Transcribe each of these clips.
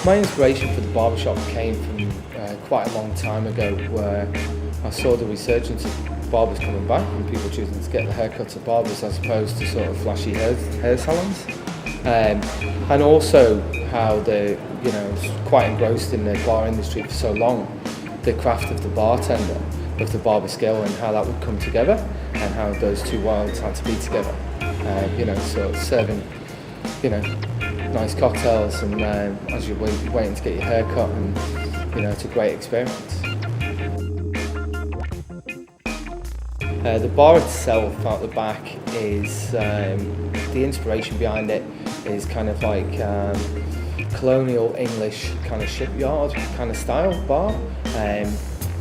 My inspiration for the barbershop came from quite a long time ago, where I saw the resurgence of barbers coming back and people choosing to get the haircuts of barbers as opposed to sort of flashy hair salons. And also how quite engrossed in the bar industry for so long, the craft of the bartender, of the barber skill, and how that would come together and how those two worlds had to be together. So serving, nice cocktails and as you're waiting to get your hair cut, and it's a great experience. The bar itself out the back is, the inspiration behind it is kind of like colonial English kind of shipyard kind of style bar,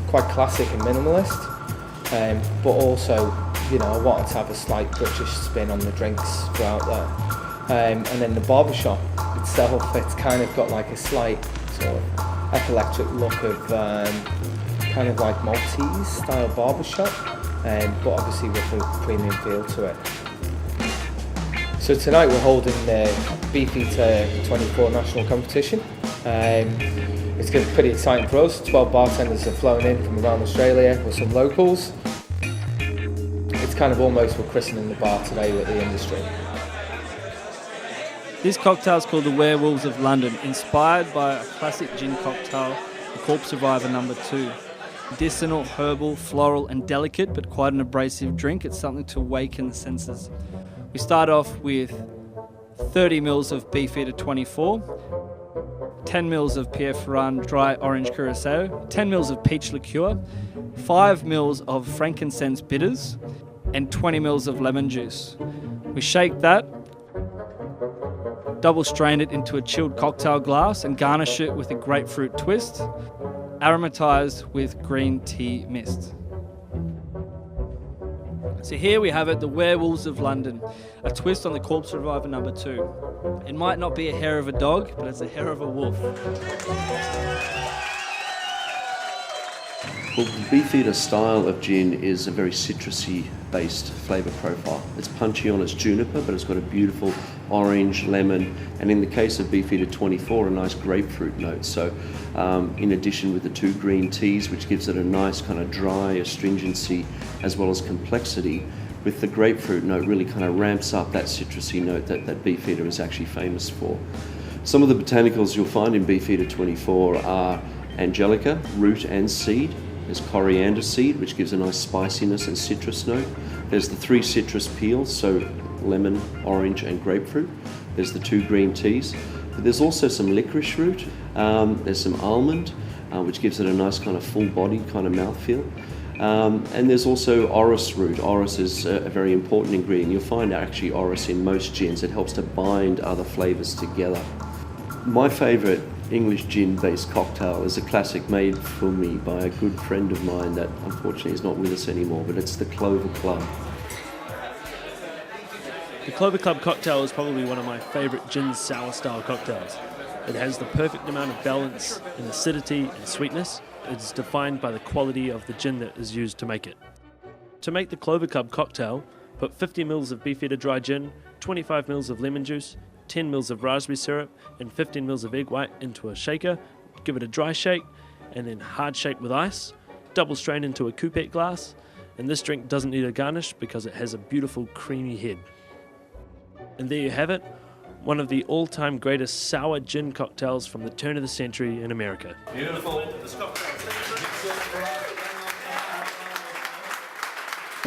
quite classic and minimalist, but also I wanted to have a slight British spin on the drinks throughout there. And then the barbershop itself, it's kind of got like a slight sort of electric look of kind of like Maltese style barbershop, but obviously with a premium feel to it. So tonight we're holding the Beefeater 24 national competition. It's going to be pretty exciting for us. 12 bartenders have flown in from around Australia with some locals. It's kind of almost we're christening the bar today with the industry. This cocktail is called the Werewolves of London, inspired by a classic gin cocktail, the Corpse Survivor No. 2. Medicinal, herbal, floral and delicate, but quite an abrasive drink. It's something to awaken the senses. We start off with 30 mils of Beefeater 24, 10 mils of Pierre Ferrand dry orange curacao, 10 mils of peach liqueur, 5 mils of frankincense bitters, and 20 mils of lemon juice. We shake that, double strain it into a chilled cocktail glass and garnish it with a grapefruit twist, aromatized with green tea mist. So here we have it, the Werewolves of London, a twist on the Corpse Survivor No. 2. It might not be a hair of a dog, but it's a hair of a wolf. Well, the Beefeater style of gin is a very citrusy based flavour profile. It's punchy on its juniper, but it's got a beautiful orange, lemon, and in the case of Beefeater 24, a nice grapefruit note. So in addition with the 2 green teas, which gives it a nice kind of dry astringency as well as complexity, with the grapefruit note really kind of ramps up that citrusy note that Beefeater is actually famous for. Some of the botanicals you'll find in Beefeater 24 are angelica, root and seed. There's coriander seed, which gives a nice spiciness and citrus note. There's the 3 citrus peels, so lemon, orange and grapefruit. There's the 2 green teas. But there's also some licorice root. There's some almond, which gives it a nice kind of full-bodied kind of mouthfeel. And there's also orris root. Orris is a very important ingredient. You'll find actually orris in most gins. It helps to bind other flavours together. My favourite English gin-based cocktail is a classic made for me by a good friend of mine that unfortunately is not with us anymore, but it's the Clover Club. The Clover Club cocktail is probably one of my favourite gin sour style cocktails. It has the perfect amount of balance in acidity and sweetness. It's defined by the quality of the gin that is used to make it. To make the Clover Club cocktail, put 50 ml of Beefeater dry gin, 25 ml of lemon juice, 10 ml of raspberry syrup and 15 ml of egg white into a shaker, give it a dry shake and then hard shake with ice, double strain into a coupette glass, and this drink doesn't need a garnish because it has a beautiful creamy head. And there you have it, one of the all-time greatest sour gin cocktails from the turn of the century in America. Beautiful.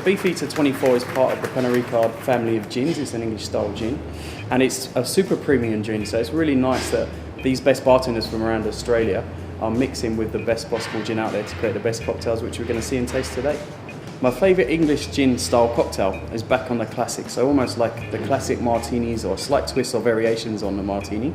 Beefeater 24 is part of the Pernod Ricard family of gins. It's an English style gin and it's a super premium gin, so it's really nice that these best bartenders from around Australia are mixing with the best possible gin out there to create the best cocktails which we're going to see and taste today. My favourite English gin style cocktail is back on the classic, so almost like the classic martinis or slight twists or variations on the martini,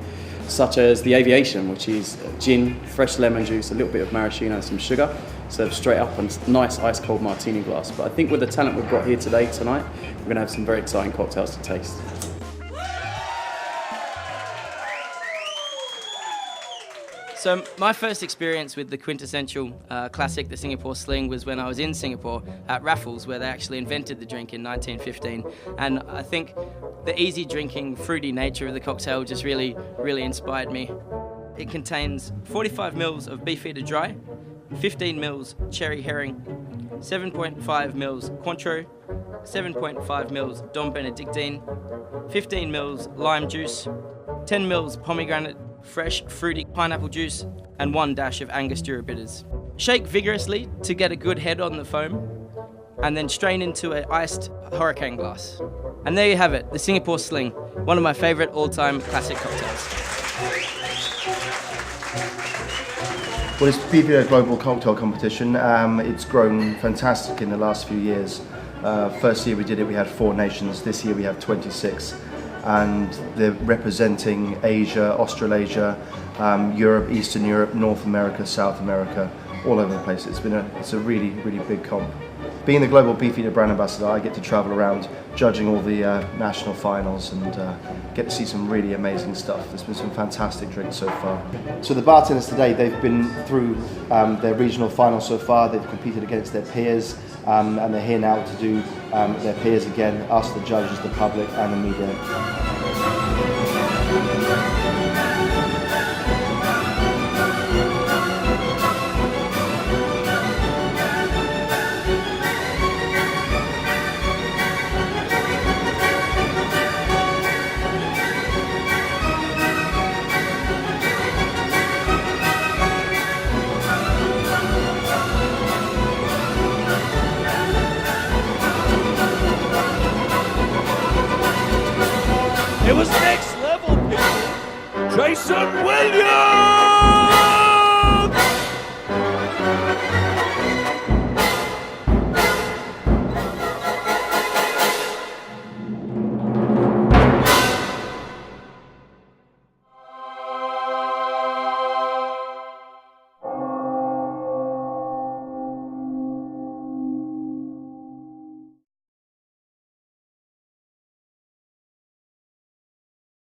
such as the Aviation, which is gin, fresh lemon juice, a little bit of maraschino and some sugar, served straight up on a nice ice cold martini glass. But I think with the talent we've got here today, tonight, we're going to have some very exciting cocktails to taste. So my first experience with the quintessential classic, the Singapore Sling, was when I was in Singapore at Raffles, where they actually invented the drink in 1915. And I think the easy drinking, fruity nature of the cocktail just really inspired me. it contains 45 mils of Beefeater Dry, 15 mils Cherry Herring, 7.5 mils Cointreau, 7.5 mils Dom Benedictine, 15 mils lime juice, 10 mils pomegranate, fresh fruity pineapple juice, and 1 dash of Angostura bitters. Shake vigorously to get a good head on the foam, and then strain into an iced hurricane glass. And there you have it, the Singapore Sling, one of my favourite all-time classic cocktails. Well, it's Beefeater Global Cocktail Competition. It's grown fantastic in the last few years. First year we did it, we had 4 nations. This year we have 26. And they're representing Asia, Australasia, Europe, Eastern Europe, North America, South America, all over the place. It's a really, really big comp. Being the global Beefeater brand ambassador, I get to travel around judging all the national finals and get to see some really amazing stuff. There's been some fantastic drinks so far. So the bartenders today, they've been through their regional finals so far. They've competed against their peers and they're here now to do their peers again, us the judges, the public and the media. It was next level, people. Jason Williams!